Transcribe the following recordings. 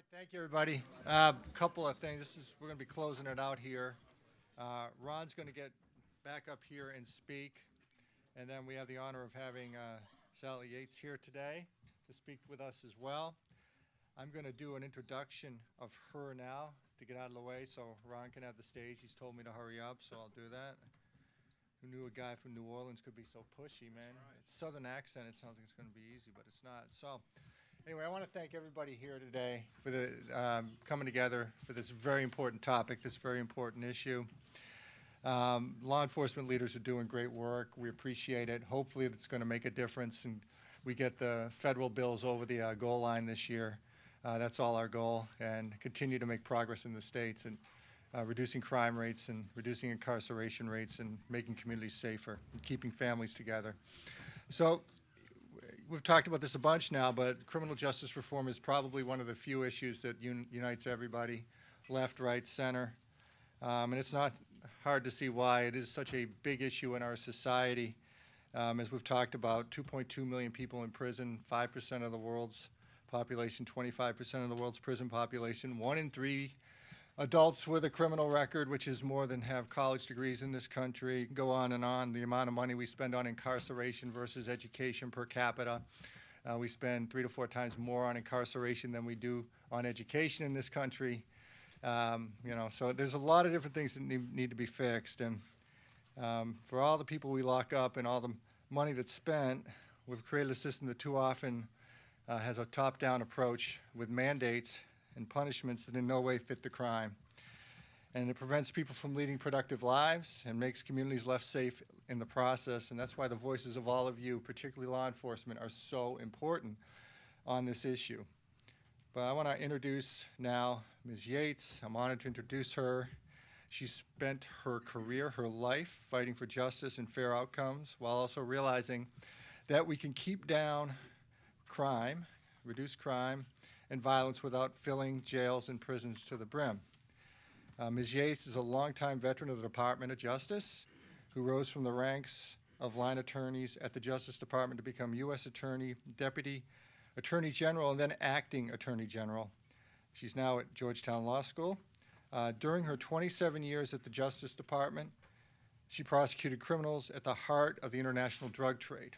right, thank you, everybody. Couple of things. We're going to be closing it out here. Ron's going to get back up here and speak, and then we have the honor of having Sally Yates here today to speak with us as well. I'm going to do an introduction of her now to get out of the way so Ron can have the stage. He's told me to hurry up, so I'll do that. Who knew a guy from New Orleans could be so pushy, man? Right. It's Southern accent. It sounds like it's going to be easy, but it's not. So anyway, I want to thank everybody here today for the coming together for this very important topic, this very important issue. Law enforcement leaders are doing great work. We appreciate it. Hopefully it's going to make a difference and we get the federal bills over the goal line this year. That's all our goal, and continue to make progress in the states and reducing crime rates and reducing incarceration rates and making communities safer and keeping families together. So we've talked about this a bunch now, but criminal justice reform is probably one of the few issues that unites everybody, left, right, center. And it's not hard to see why. It is such a big issue in our society. As we've talked about, 2.2 million people in prison, 5% of the world's population, 25% of the world's prison population, 1 in 3 adults with a criminal record, which is more than have college degrees in this country. Go on and on. The amount of money we spend on incarceration versus education per capita. We spend 3 to 4 times more on incarceration than we do on education in this country. So there's a lot of different things that need to be fixed. And for all the people we lock up and all the money that's spent, we've created a system that too often has a top-down approach with mandates and punishments that in no way fit the crime. And it prevents people from leading productive lives and makes communities less safe in the process. And that's why the voices of all of you, particularly law enforcement, are so important on this issue. But I want to introduce now Ms. Yates. I'm honored to introduce her. She spent her career, her life, fighting for justice and fair outcomes, while also realizing that we can keep down crime, reduce crime and violence without filling jails and prisons to the brim. Ms. Yates is a longtime veteran of the Department of Justice who rose from the ranks of line attorneys at the Justice Department to become U.S. Attorney, Deputy Attorney General, and then Acting Attorney General. She's now at Georgetown Law School. During her 27 years at the Justice Department, she prosecuted criminals at the heart of the international drug trade.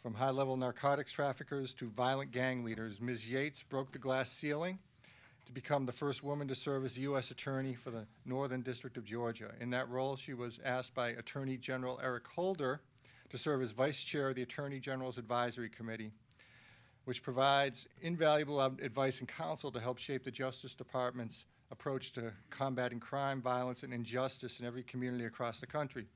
From high-level narcotics traffickers to violent gang leaders, Ms. Yates broke the glass ceiling to become the first woman to serve as the U.S. Attorney for the Northern District of Georgia. In that role, she was asked by Attorney General Eric Holder to serve as Vice Chair of the Attorney General's Advisory Committee, which provides invaluable advice and counsel to help shape the Justice Department's approach to combating crime, violence, and injustice in every community across the country.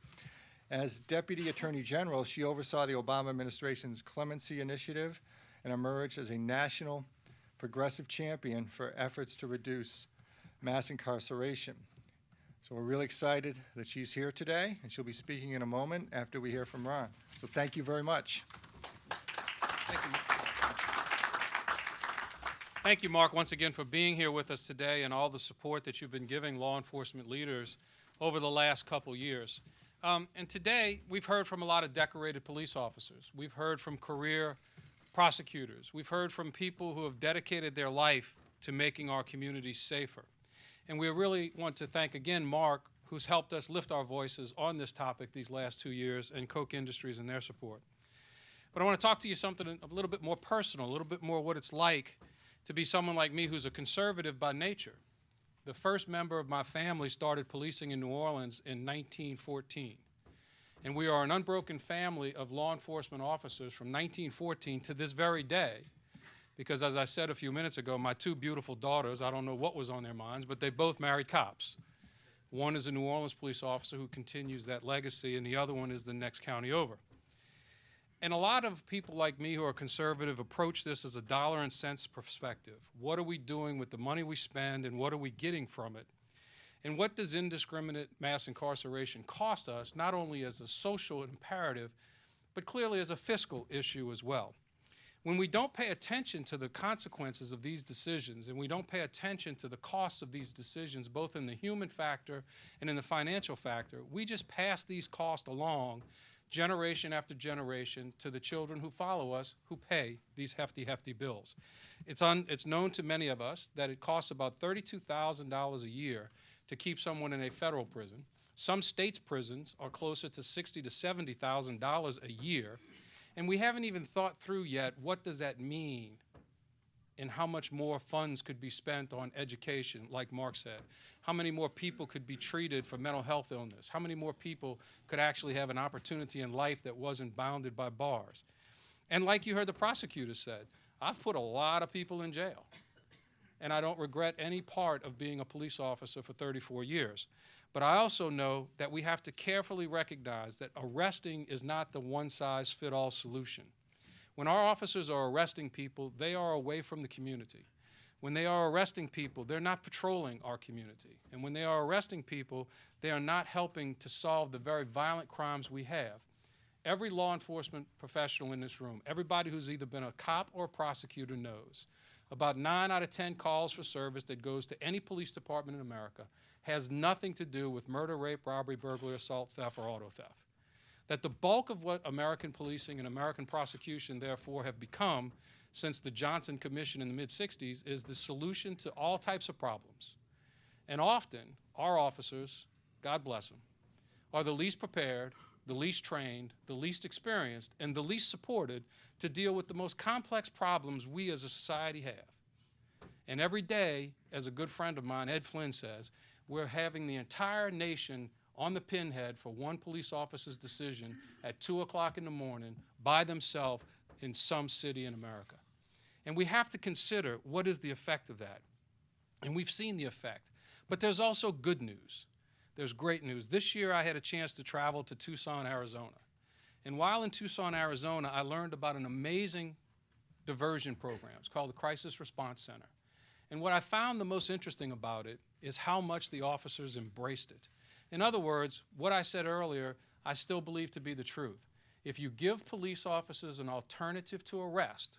As Deputy Attorney General, she oversaw the Obama administration's Clemency Initiative and emerged as a national progressive champion for efforts to reduce mass incarceration. So we're really excited that she's here today, and she'll be speaking in a moment after we hear from Ron. So thank you very much. Thank you. Thank you, Mark, once again for being here with us today and all the support that you've been giving law enforcement leaders over the last couple years. And today, we've heard from a lot of decorated police officers. We've heard from career prosecutors. We've heard from people who have dedicated their life to making our communities safer. And we really want to thank again Mark, who's helped us lift our voices on this topic these last 2 years, and Koch Industries and their support. But I want to talk to you something a little bit more personal, a little bit more what it's like to be someone like me who's a conservative by nature. The first member of my family started policing in New Orleans in 1914. And we are an unbroken family of law enforcement officers from 1914 to this very day. Because as I said a few minutes ago, my 2 beautiful daughters, I don't know what was on their minds, but they both married cops. One is a New Orleans police officer who continues that legacy, and the other one is the next county over. And a lot of people like me who are conservative approach this as a dollar and cents perspective. What are we doing with the money we spend, and what are we getting from it? And what does indiscriminate mass incarceration cost us, not only as a social imperative, but clearly as a fiscal issue as well? When we don't pay attention to the consequences of these decisions, and we don't pay attention to the costs of these decisions, both in the human factor and in the financial factor, we just pass these costs along generation after generation, to the children who follow us who pay these hefty, hefty bills. It's known to many of us that it costs about $32,000 a year to keep someone in a federal prison. Some states' prisons are closer to $60,000 to $70,000 a year, and we haven't even thought through yet what does that mean and how much more funds could be spent on education, like Mark said. How many more people could be treated for mental health illness? How many more people could actually have an opportunity in life that wasn't bounded by bars? And like you heard the prosecutor said, I've put a lot of people in jail, and I don't regret any part of being a police officer for 34 years. But I also know that we have to carefully recognize that arresting is not the one-size-fits-all solution. When our officers are arresting people, they are away from the community. When they are arresting people, they're not patrolling our community. And when they are arresting people, they are not helping to solve the very violent crimes we have. Every law enforcement professional in this room, everybody who's either been a cop or a prosecutor knows about 9 out of 10 calls for service that goes to any police department in America has nothing to do with murder, rape, robbery, burglary, assault, theft, or auto theft. That the bulk of what American policing and American prosecution, therefore, have become since the Johnson Commission in the mid-60s is the solution to all types of problems. And often, our officers, God bless them, are the least prepared, the least trained, the least experienced, and the least supported to deal with the most complex problems we as a society have. And every day, as a good friend of mine, Ed Flynn, says, we're having the entire nation on the pinhead for one police officer's decision at 2 o'clock in the morning by themselves in some city in America. And we have to consider what is the effect of that. And we've seen the effect. But there's also good news. There's great news. This year I had a chance to travel to Tucson, Arizona. And while in Tucson, Arizona, I learned about an amazing diversion program. It's called the Crisis Response Center. And what I found the most interesting about it is how much the officers embraced it. In other words, what I said earlier, I still believe to be the truth. If you give police officers an alternative to arrest,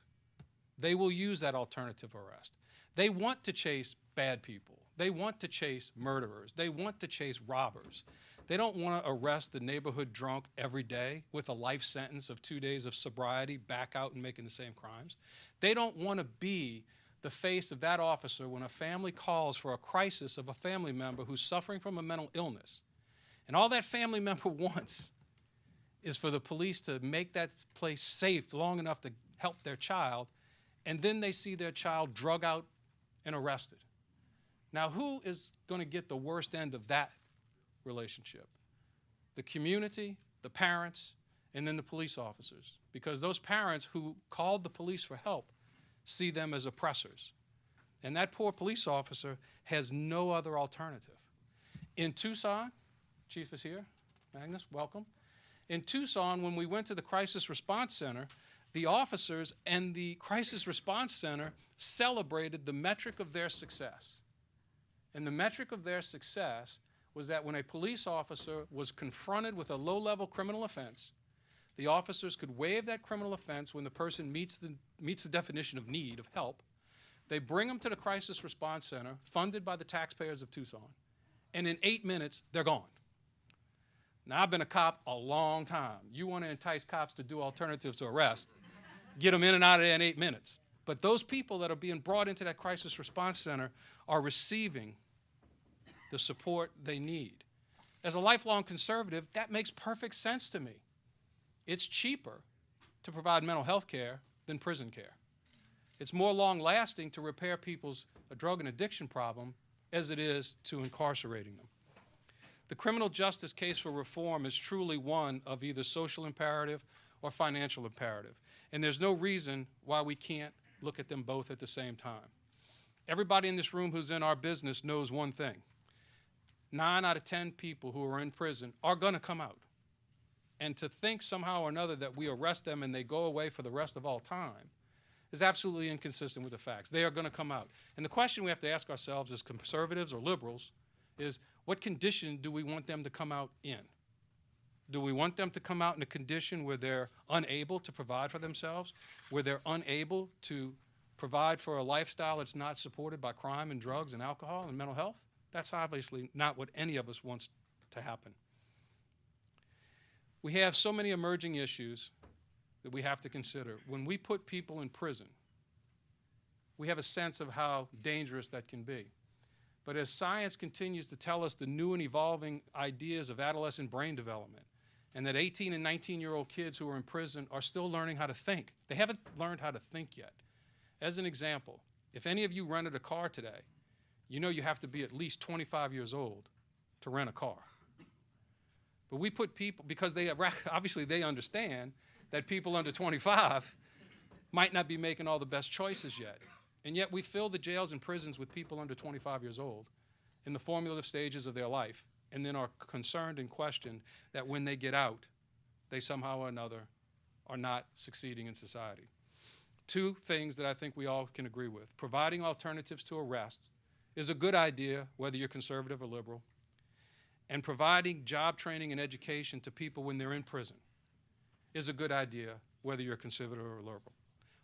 they will use that alternative arrest. They want to chase bad people. They want to chase murderers. They want to chase robbers. They don't want to arrest the neighborhood drunk every day with a life sentence of 2 days of sobriety, back out and making the same crimes. They don't want to be the face of that officer when a family calls for a crisis of a family member who's suffering from a mental illness. And all that family member wants is for the police to make that place safe long enough to help their child, and then they see their child drug out and arrested. Now, who is going to get the worst end of that relationship? The community, the parents, and then the police officers. Because those parents who called the police for help see them as oppressors. And that poor police officer has no other alternative. In Tucson, Chief is here, Magnus, welcome. In Tucson, when we went to the Crisis Response Center, the officers and the Crisis Response Center celebrated the metric of their success. And the metric of their success was that when a police officer was confronted with a low-level criminal offense, the officers could waive that criminal offense when the person meets the definition of need, of help. They bring them to the Crisis Response Center, funded by the taxpayers of Tucson, and in 8 minutes, they're gone. Now, I've been a cop a long time. You want to entice cops to do alternatives to arrest, get them in and out of there in 8 minutes. But those people that are being brought into that Crisis Response Center are receiving the support they need. As a lifelong conservative, that makes perfect sense to me. It's cheaper to provide mental health care than prison care. It's more long-lasting to repair people's drug and addiction problem as it is to incarcerating them. The criminal justice case for reform is truly one of either social imperative or financial imperative. And there's no reason why we can't look at them both at the same time. Everybody in this room who's in our business knows one thing. 9 out of 10 people who are in prison are going to come out. And to think somehow or another that we arrest them and they go away for the rest of all time is absolutely inconsistent with the facts. They are going to come out. And the question we have to ask ourselves as conservatives or liberals is, what condition do we want them to come out in? Do we want them to come out in a condition where they're unable to provide for themselves, where they're unable to provide for a lifestyle that's not supported by crime and drugs and alcohol and mental health? That's obviously not what any of us wants to happen. We have so many emerging issues that we have to consider. When we put people in prison, we have a sense of how dangerous that can be. But as science continues to tell us the new and evolving ideas of adolescent brain development, and that 18 and 19-year-old kids who are in prison are still learning how to think. They haven't learned how to think yet. As an example, if any of you rented a car today, you know you have to be at least 25 years old to rent a car. But we put people, because obviously they understand that people under 25 might not be making all the best choices yet. And yet we fill the jails and prisons with people under 25 years old in the formative stages of their life, and then are concerned and questioned that when they get out, they somehow or another are not succeeding in society. Two things that I think we all can agree with. Providing alternatives to arrest is a good idea, whether you're conservative or liberal, and providing job training and education to people when they're in prison is a good idea, whether you're conservative or liberal.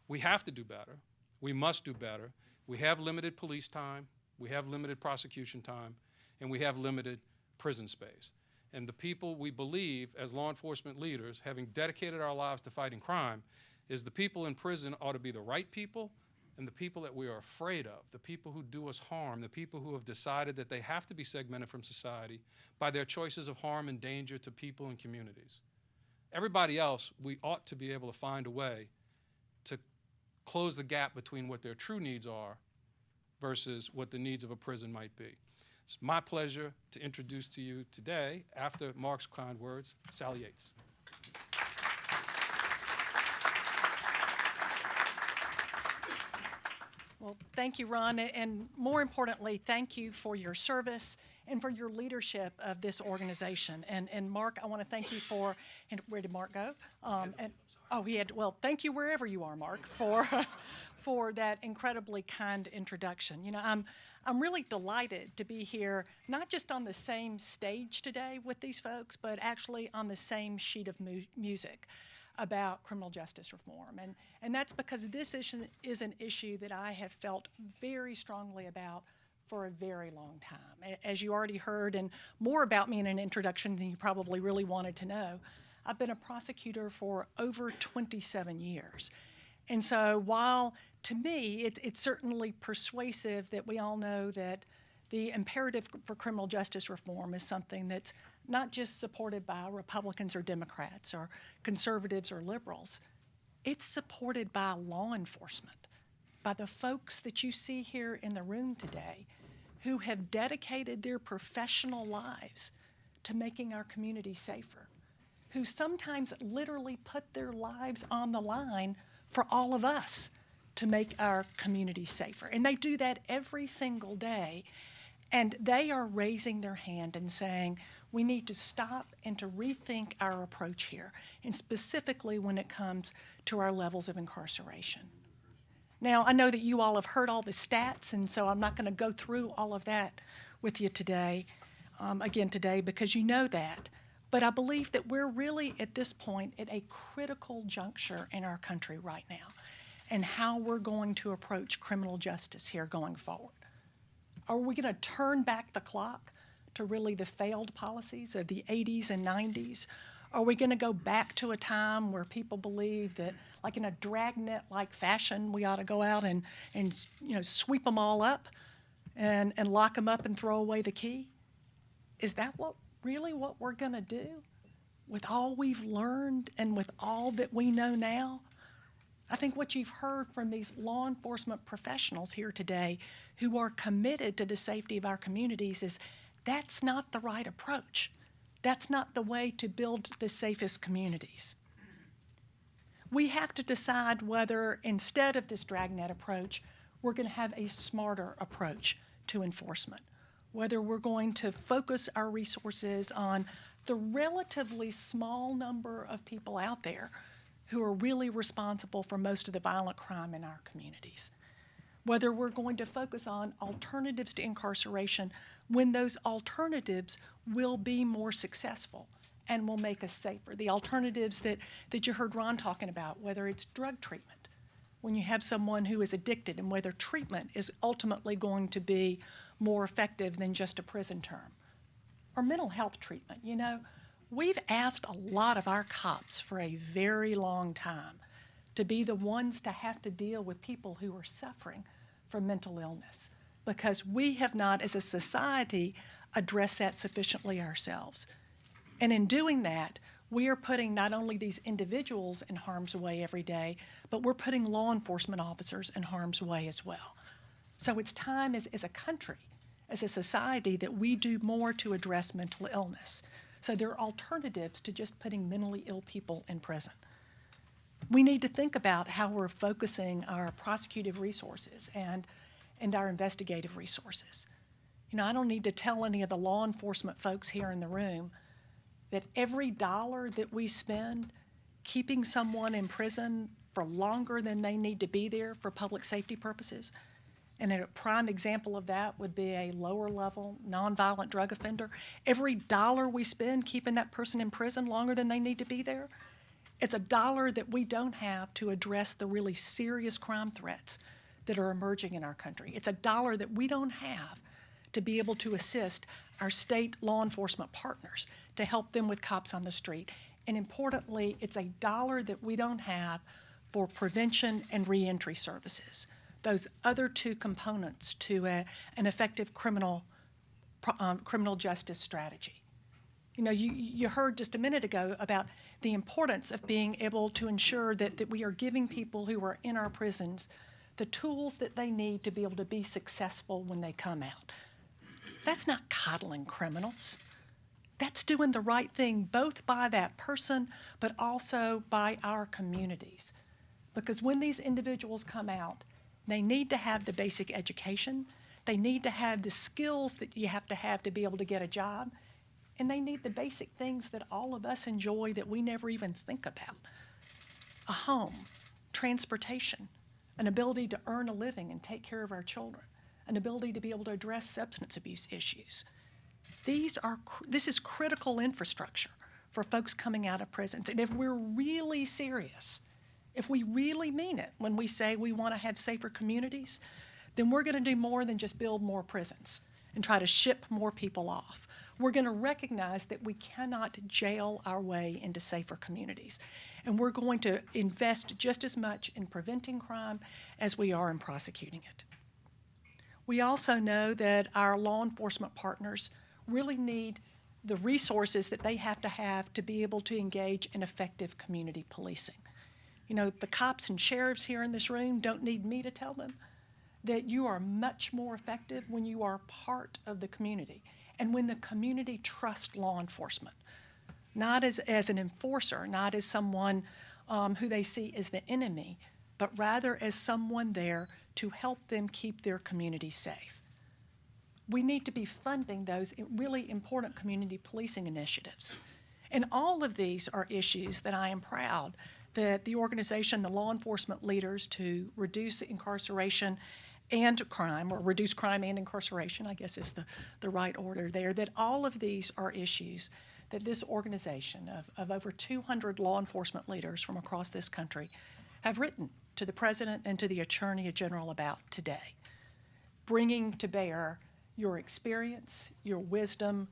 We have to do better. We must do better. We have limited police time, we have limited prosecution time, and we have limited prison space. And the people we believe as law enforcement leaders, having dedicated our lives to fighting crime, is the people in prison ought to be the right people, and the people that we are afraid of, the people who do us harm, the people who have decided that they have to be segmented from society by their choices of harm and danger to people and communities. Everybody else, we ought to be able to find a way to close the gap between what their true needs are versus what the needs of a prison might be. It's my pleasure to introduce to you today, after Mark's kind words, Sally Yates. Well, thank you, Ron, and more importantly, thank you for your service and for your leadership of this organization. And Mark, I want to thank you for, and where did Mark go? Well, thank you wherever you are, Mark, for that incredibly kind introduction. You know, I'm really delighted to be here, not just on the same stage today with these folks, but actually on the same sheet of music about criminal justice reform. And that's because this is an issue that I have felt very strongly about for a very long time. As you already heard, and more about me in an introduction than you probably really wanted to know, I've been a prosecutor for over 27 years. And so while to me it's certainly persuasive that we all know that the imperative for criminal justice reform is something that's not just supported by Republicans or Democrats or conservatives or liberals, it's supported by law enforcement, by the folks that you see here in the room today who have dedicated their professional lives to making our community safer, who sometimes literally put their lives on the line for all of us to make our community safer. And they do that every single day. And they are raising their hand and saying, we need to stop and to rethink our approach here, and specifically when it comes to our levels of incarceration. Now, I know that you all have heard all the stats, and so I'm not going to go through all of that with you today, because you know that. But I believe that we're really, at this point, at a critical juncture in our country right now, and how we're going to approach criminal justice here going forward. Are we going to turn back the clock to really the failed policies of the 80s and 90s? Are we going to go back to a time where people believe that, like in a dragnet-like fashion, we ought to go out and sweep them all up and lock them up and throw away the key? Is that really what we're going to do with all we've learned and with all that we know now? I think what you've heard from these law enforcement professionals here today who are committed to the safety of our communities is that's not the right approach. That's not the way to build the safest communities. We have to decide whether, instead of this dragnet approach, we're going to have a smarter approach to enforcement, whether we're going to focus our resources on the relatively small number of people out there who are really responsible for most of the violent crime in our communities, whether we're going to focus on alternatives to incarceration when those alternatives will be more successful and will make us safer. The alternatives that you heard Ron talking about, whether it's drug treatment, when you have someone who is addicted, and whether treatment is ultimately going to be more effective than just a prison term, or mental health treatment. We've asked a lot of our cops for a very long time to be the ones to have to deal with people who are suffering from mental illness, because we have not, as a society, addressed that sufficiently ourselves. And in doing that, we are putting not only these individuals in harm's way every day, but we're putting law enforcement officers in harm's way as well. So it's time as a country, as a society, that we do more to address mental illness. So there are alternatives to just putting mentally ill people in prison. We need to think about how we're focusing our prosecutive resources and our investigative resources. You know, I don't need to tell any of the law enforcement folks here in the room that every dollar that we spend keeping someone in prison for longer than they need to be there for public safety purposes, and a prime example of that would be a lower level nonviolent drug offender. Every dollar we spend keeping that person in prison longer than they need to be there, it's a dollar that we don't have to address the really serious crime threats that are emerging in our country. It's a dollar that we don't have to be able to assist our state law enforcement partners, to help them with cops on the street. And importantly, it's a dollar that we don't have for prevention and reentry services, those other two components to an effective criminal justice strategy. You know, you heard just a minute ago about the importance of being able to ensure that we are giving people who are in our prisons the tools that they need to be able to be successful when they come out. That's not coddling criminals. That's doing the right thing both by that person, but also by our communities. Because when these individuals come out, they need to have the basic education, they need to have the skills that you have to be able to get a job, and they need the basic things that all of us enjoy that we never even think about. A home, transportation, an ability to earn a living and take care of our children, an ability to be able to address substance abuse issues. This is critical infrastructure for folks coming out of prisons. And if we're really serious, if we really mean it when we say we want to have safer communities, then we're going to do more than just build more prisons and try to ship more people off. We're going to recognize that we cannot jail our way into safer communities. And we're going to invest just as much in preventing crime as we are in prosecuting it. We also know that our law enforcement partners really need the resources that they have to be able to engage in effective community policing. You know, the cops and sheriffs here in this room don't need me to tell them that you are much more effective when you are part of the community and when the community trusts law enforcement, not as an enforcer, not as someone who they see as the enemy, but rather as someone there to help them keep their community safe. We need to be funding those really important community policing initiatives. And all of these are issues that I am proud that the organization, the law enforcement leaders, to reduce incarceration and crime, or reduce crime and incarceration, I guess is the right order there, that all of these are issues that this organization of over 200 law enforcement leaders from across this country have written to the President and to the Attorney General about today, bringing to bear your experience, your wisdom,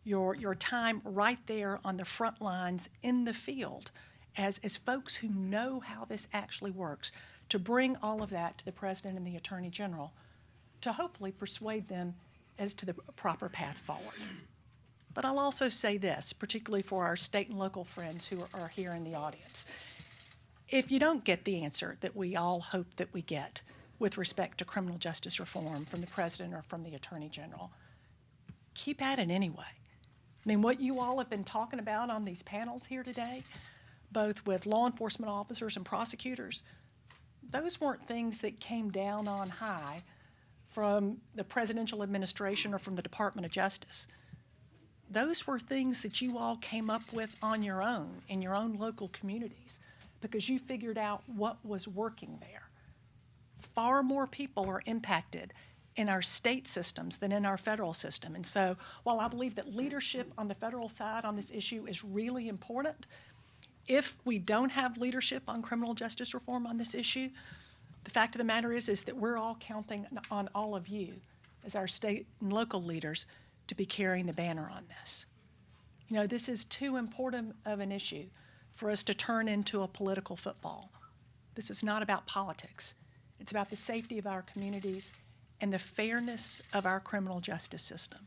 your time right there on the front lines in the field as folks who know how this actually works, to bring all of that to the President and the Attorney General to hopefully persuade them as to the proper path forward. But I'll also say this, particularly for our state and local friends who are here in the audience. If you don't get the answer that we all hope that we get with respect to criminal justice reform from the President or from the Attorney General, keep at it anyway. I mean, what you all have been talking about on these panels here today, both with law enforcement officers and prosecutors, those weren't things that came down on high from the presidential administration or from the Department of Justice. Those were things that you all came up with on your own, in your own local communities, because you figured out what was working there. Far more people are impacted in our state systems than in our federal system. And so while I believe that leadership on the federal side on this issue is really important, if we don't have leadership on criminal justice reform on this issue, the fact of the matter is that we're all counting on all of you as our state and local leaders to be carrying the banner on this. You know, this is too important of an issue for us to turn into a political football. This is not about politics. It's about the safety of our communities and the fairness of our criminal justice system.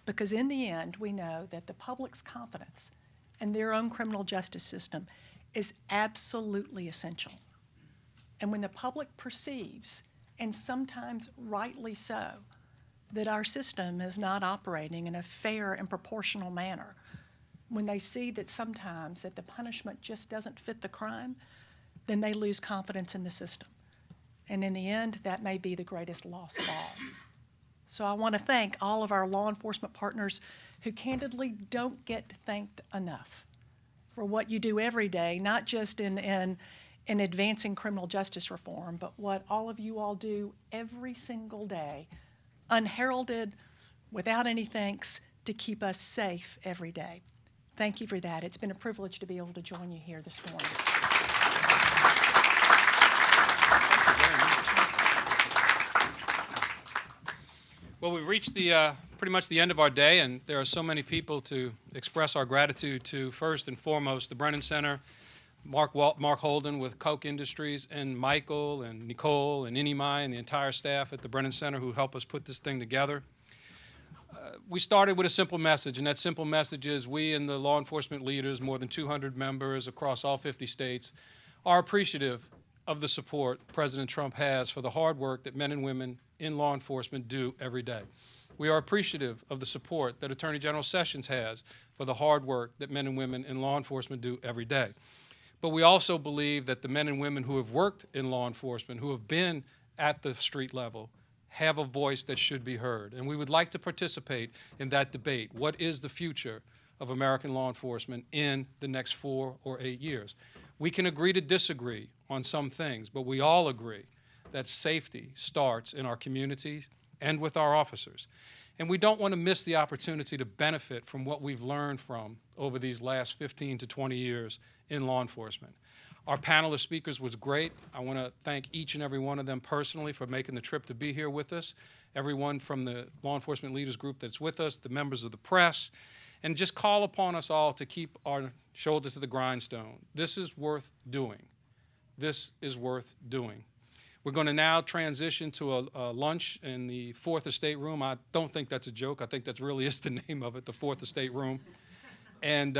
Because in the end, we know that the public's confidence in their own criminal justice system is absolutely essential. And when the public perceives, and sometimes rightly so, that our system is not operating in a fair and proportional manner, when they see that sometimes that the punishment just doesn't fit the crime, then they lose confidence in the system. And in the end, that may be the greatest loss of all. So I want to thank all of our law enforcement partners who candidly don't get thanked enough for what you do every day, not just in advancing criminal justice reform, but what all of you all do every single day, unheralded, without any thanks, to keep us safe every day. Thank you for that. It's been a privilege to be able to join you here this morning. Well, we've reached the pretty much the end of our day, and there are so many people to express our gratitude to. First and foremost, the Brennan Center, Mark Holden with Koch Industries, and Michael and Nicole and Inimai and the entire staff at the Brennan Center who helped us put this thing together. We started with a simple message, and that simple message is we and the law enforcement leaders, more than 200 members across all 50 states, are appreciative of the support President Trump has for the hard work that men and women in law enforcement do every day. We are appreciative of the support that Attorney General Sessions has for the hard work that men and women in law enforcement do every day. But we also believe that the men and women who have worked in law enforcement, who have been at the street level, have a voice that should be heard. And we would like to participate in that debate. What is the future of American law enforcement in the next 4 or 8 years? We can agree to disagree on some things, but we all agree that safety starts in our communities and with our officers. And we don't want to miss the opportunity to benefit from what we've learned from over these last 15 to 20 years in law enforcement. Our panel of speakers was great. I want to thank each and every one of them personally for making the trip to be here with us, everyone from the law enforcement leaders group that's with us, the members of the press, and just call upon us all to keep our shoulder to the grindstone. This is worth doing. This is worth doing. We're going to now transition to a lunch in the Fourth Estate Room. I don't think that's a joke. I think that really is the name of it, the Fourth Estate Room. And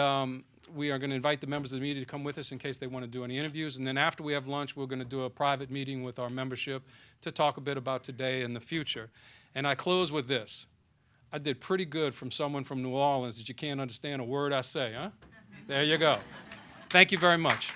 we are going to invite the members of the media to come with us in case they want to do any interviews. And then after we have lunch, we're going to do a private meeting with our membership to talk a bit about today and the future. And I close with this. I did pretty good from someone from New Orleans that you can't understand a word I say, huh? There you go. Thank you very much.